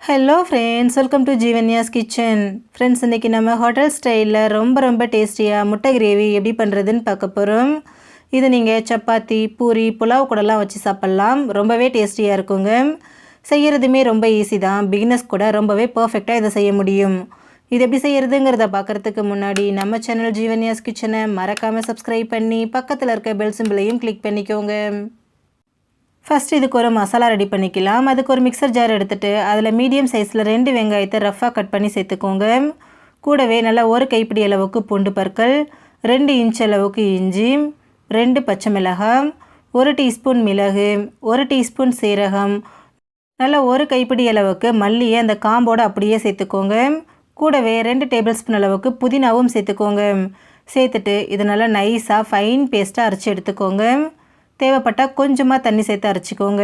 Hello friends, welcome to Jeevanya's kitchen. Friends, இன்றைக்கி நம்ம hotel ஸ்டைலில் ரொம்ப டேஸ்டியாக முட்டை கிரேவி எப்படி பண்ணுறதுன்னு பார்க்க போகிறோம். இது நீங்கள் சப்பாத்தி, பூரி, புலாவ் கூடலாம் வச்சு சாப்பிட்லாம். ரொம்பவே டேஸ்டியாக இருக்குங்க. செய்கிறதுமே ரொம்ப ஈஸி தான். பிகினர்ஸ் கூட ரொம்பவே பர்ஃபெக்டாக இதை செய்ய முடியும். இது எப்படி செய்கிறதுங்கிறத பார்க்குறதுக்கு முன்னாடி நம்ம சேனல் ஜீவன்யாஸ் கிச்சனை மறக்காமல் சப்ஸ்கிரைப் பண்ணி பக்கத்தில் இருக்க பெல் சிம்பிளையும் கிளிக் பண்ணிக்கோங்க. ஃபஸ்ட்டு இதுக்கு ஒரு மசாலா ரெடி பண்ணிக்கலாம். அதுக்கு ஒரு மிக்சர் ஜார் எடுத்துகிட்டு அதில் மீடியம் சைஸில் 2 வெங்காயத்தை ரஃப்பாக கட் பண்ணி சேர்த்துக்கோங்க. கூடவே நல்லா ஒரு கைப்பிடி அளவுக்கு பூண்டு பற்கள், 2 இன்ச் அளவுக்கு இஞ்சி, 2 பச்சை மிளகாய், 1 டீஸ்பூன் மிளகு, 1 டீஸ்பூன் சீரகம், நல்லா ஒரு கைப்பிடி அளவுக்கு மல்லியை அந்த காம்போடு அப்படியே சேர்த்துக்கோங்க. கூடவே 2 டேபிள் ஸ்பூன் அளவுக்கு புதினாவும் சேர்த்துக்கோங்க. சேர்த்துட்டு இது நல்லா நைஸாக ஃபைன் பேஸ்ட்டாக அரைச்சி எடுத்துக்கோங்க. தேவைப்பட்டால் கொஞ்சமாக தண்ணி சேர்த்து அரைச்சிக்கோங்க.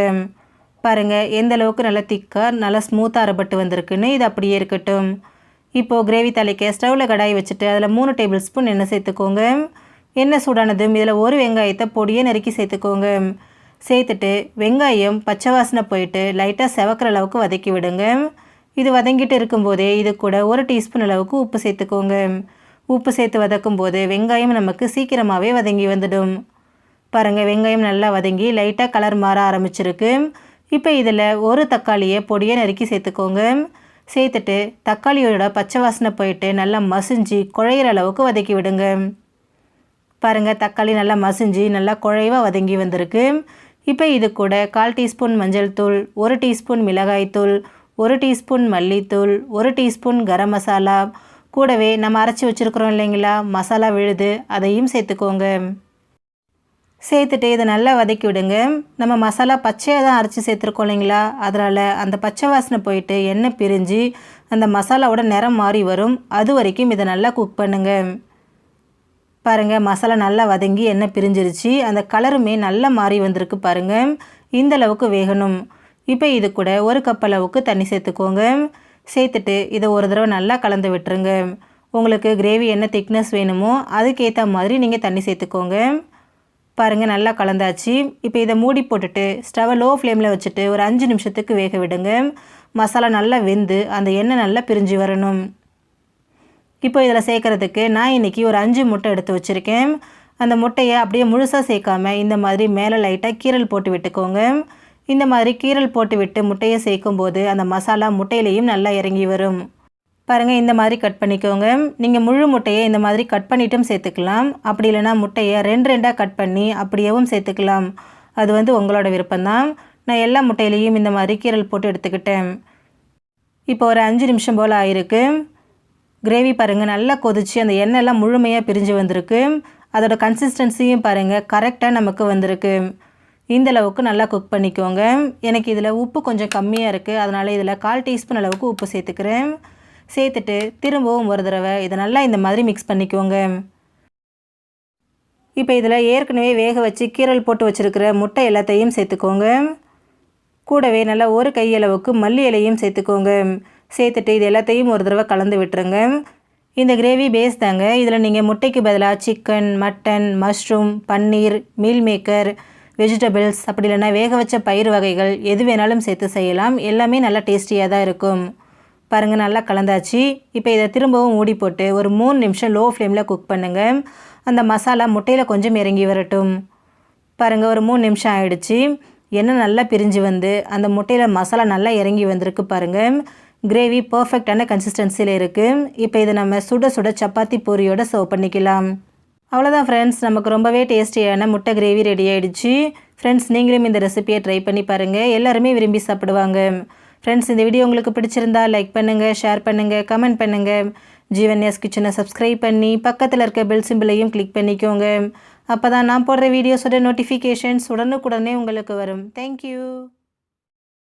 பாருங்கள் எந்த அளவுக்கு நல்லா திக்காக நல்லா ஸ்மூத்தாக அரைப்பட்டு வந்திருக்குன்னு. இது அப்படியே இருக்கட்டும். இப்போது கிரேவி தலைக்க ஸ்டவ்வில் கடாய் வச்சுட்டு அதில் 3 டேபிள் ஸ்பூன் எண்ணெய் சேர்த்துக்கோங்க. எண்ணெய் சூடானதும் இதில் ஒரு வெங்காயத்தை பொடியை நறுக்கி சேர்த்துக்கோங்க. சேர்த்துட்டு வெங்காயம் பச்சை வாசனை போயிட்டு லைட்டாக செவக்கிற அளவுக்கு வதக்கி விடுங்க. இது வதங்கிட்டு இருக்கும்போதே இது கூட 1 டீஸ்பூன் அளவுக்கு உப்பு சேர்த்துக்கோங்க. உப்பு சேர்த்து வதக்கும் போது வெங்காயம் நமக்கு சீக்கிரமாகவே வதங்கி வந்துடும். பாருங்கள், வெங்காயம் நல்லா வதங்கி லைட்டாக கலர் மாற ஆரம்பிச்சிருக்கு. இப்போ இதில் ஒரு தக்காளியை பொடியை நறுக்கி சேர்த்துக்கோங்க. சேர்த்துட்டு தக்காளியோட பச்சை வாசனை போயிட்டு நல்லா மசிஞ்சு குழையிற அளவுக்கு வதக்கி விடுங்க. பாருங்கள், தக்காளி நல்லா மசிஞ்சு நல்லா குழைவாக வதங்கி வந்திருக்கு. இப்போ இது கூட 1/4 டீஸ்பூன் மஞ்சள் தூள், 1 டீஸ்பூன் மிளகாய்த்தூள், 1 டீஸ்பூன் மல்லித்தூள், 1 டீஸ்பூன் கரம் மசாலா, கூடவே நம்ம அரைச்சி வச்சுருக்குறோம் இல்லைங்களா மசாலா விழுது, அதையும் சேர்த்துக்கோங்க. சேர்த்துட்டு இதை நல்லா வதக்கி விடுங்க. நம்ம மசாலா பச்சையாக தான் அரைச்சி சேர்த்துருக்கோம் இல்லைங்களா, அதனால் அந்த பச்சை வாசனை போயிட்டு எண்ணெய் பிரிஞ்சு அந்த மசாலாவோட நிறம் மாறி வரும். அது வரைக்கும் இதை நல்லா குக் பண்ணுங்கள். பாருங்கள், மசாலா நல்லா வதங்கி எண்ணெய் பிரிஞ்சிருச்சு. அந்த கலருமே நல்லா மாறி வந்திருக்கு பாருங்கள். இந்த அளவுக்கு வேகணும். இப்போ இது கூட 1 கப் அளவுக்கு தண்ணி சேர்த்துக்கோங்க. சேர்த்துட்டு இதை ஒரு தடவை நல்லா கலந்து விட்டுருங்க. உங்களுக்கு கிரேவி என்ன திக்னஸ் வேணுமோ அதுக்கேற்ற மாதிரி நீங்கள் தண்ணி சேர்த்துக்கோங்க. பாருங்கள், நல்லா கலந்தாச்சு. இப்போ இதை மூடி போட்டுட்டு ஸ்டவ்வை லோ ஃப்ளேமில் வச்சுட்டு ஒரு 5 நிமிஷத்துக்கு வேக விடுங்க. மசாலா நல்லா வெந்து அந்த எண்ணெய் நல்லா பிரிஞ்சு வரணும். இப்போ இதில் சேர்க்குறதுக்கு நான் இன்றைக்கி ஒரு 5 முட்டை எடுத்து வச்சுருக்கேன். அந்த முட்டையை அப்படியே முழுசாக சேர்க்காமல் இந்த மாதிரி மேலே லைட்டாக கீரல் போட்டு விட்டுக்கோங்க. இந்த மாதிரி கீரல் போட்டு விட்டு முட்டையை சேர்க்கும்போது அந்த மசாலா முட்டையிலையும் நல்லா இறங்கி வரும். பாருங்கள், இந்த மாதிரி கட் பண்ணிக்கோங்க. நீங்கள் முழு முட்டையை இந்த மாதிரி கட் பண்ணிட்டும் சேர்த்துக்கலாம். அப்படி இல்லைனா முட்டையை 2 கட் பண்ணி அப்படியேவும் சேர்த்துக்கலாம். அது உங்களோட விருப்பம்தான். நான் எல்லா முட்டையிலையும் இந்த மாதிரி கீரல் போட்டு எடுத்துக்கிட்டேன். இப்போ ஒரு 5 நிமிஷம் போல் ஆயிருக்கு. கிரேவி பாருங்கள் நல்லா கொதிச்சு அந்த எண்ணெய்லாம் முழுமையாக பிரிஞ்சு வந்திருக்கு. அதோட கன்சிஸ்டன்சியும் பாருங்கள் கரெக்டாக நமக்கு வந்திருக்கு. இந்தளவுக்கு நல்லா குக் பண்ணிக்கோங்க. எனக்கு இதில் உப்பு கொஞ்சம் கம்மியாக இருக்குது. அதனால் இதில் 1/4 டீஸ்பூன் அளவுக்கு உப்பு சேர்த்துக்கிறேன். சேர்த்துட்டு திரும்பவும் ஒரு தடவை இதை நல்லா இந்த மாதிரி மிக்ஸ் பண்ணிக்கோங்க. இப்போ இதில் ஏற்கனவே வேக வச்சு கீரல் போட்டு வச்சுருக்கிற முட்டை எல்லாத்தையும் சேர்த்துக்கோங்க. கூடவே நல்லா ஒரு கையளவுக்கு மல்லி இலையும் சேர்த்துக்கோங்க. சேர்த்துட்டு இது எல்லாத்தையும் ஒரு தடவை கலந்து விட்டுருங்க. இந்த கிரேவி பேஸ் தாங்க. இதில் நீங்கள் முட்டைக்கு பதிலாக சிக்கன், மட்டன், மஷ்ரூம், பன்னீர், மீல் மேக்கர், வெஜிடபிள்ஸ், அப்படி இல்லைனா வேக வச்ச பயிர் வகைகள் எது வேணாலும் சேர்த்து செய்யலாம். எல்லாமே நல்லா டேஸ்டியாக தான் இருக்கும். பாருங்கள், நல்லா கலந்தாச்சு. இப்போ இதை திரும்பவும் மூடி போட்டு ஒரு 3 நிமிஷம் லோ ஃப்ளேமில் குக் பண்ணுங்கள். அந்த மசாலா முட்டையில் கொஞ்சம் இறங்கி வரட்டும். பாருங்கள், ஒரு 3 நிமிஷம் ஆகிடுச்சு. எண்ணெய் நல்லா பிரிஞ்சு வந்து அந்த முட்டையில் மசாலா நல்லா இறங்கி வந்திருக்கு பாருங்கள். கிரேவி பர்ஃபெக்டான கன்சிஸ்டன்சியில் இருக்குது. இப்போ இதை நம்ம சுட சுட சப்பாத்தி பூரியோடு சர்வ் பண்ணிக்கலாம். அவ்வளோதான் ஃப்ரெண்ட்ஸ், நமக்கு ரொம்பவே டேஸ்டியான முட்டை கிரேவி ரெடி ஆகிடுச்சு. ஃப்ரெண்ட்ஸ், நீங்களும் இந்த ரெசிபியை ட்ரை பண்ணி பாருங்கள். எல்லாருமே விரும்பி சாப்பிடுவாங்க. ஃப்ரெண்ட்ஸ், இந்த வீடியோ உங்களுக்கு பிடிச்சிருந்தா லைக் பண்ணுங்கள், ஷேர் பண்ணுங்கள், கமெண்ட் பண்ணுங்கள். ஜீவன்யாஸ் கிச்சனை சப்ஸ்கிரைப் பண்ணி பக்கத்தில் இருக்க பெல் சிம்பிளையும் கிளிக் பண்ணிக்கோங்க. அப்போ தான் நான் போடுற வீடியோஸோட நோட்டிஃபிகேஷன்ஸ் உடனுக்குடனே உங்களுக்கு வரும். தேங்க்யூ.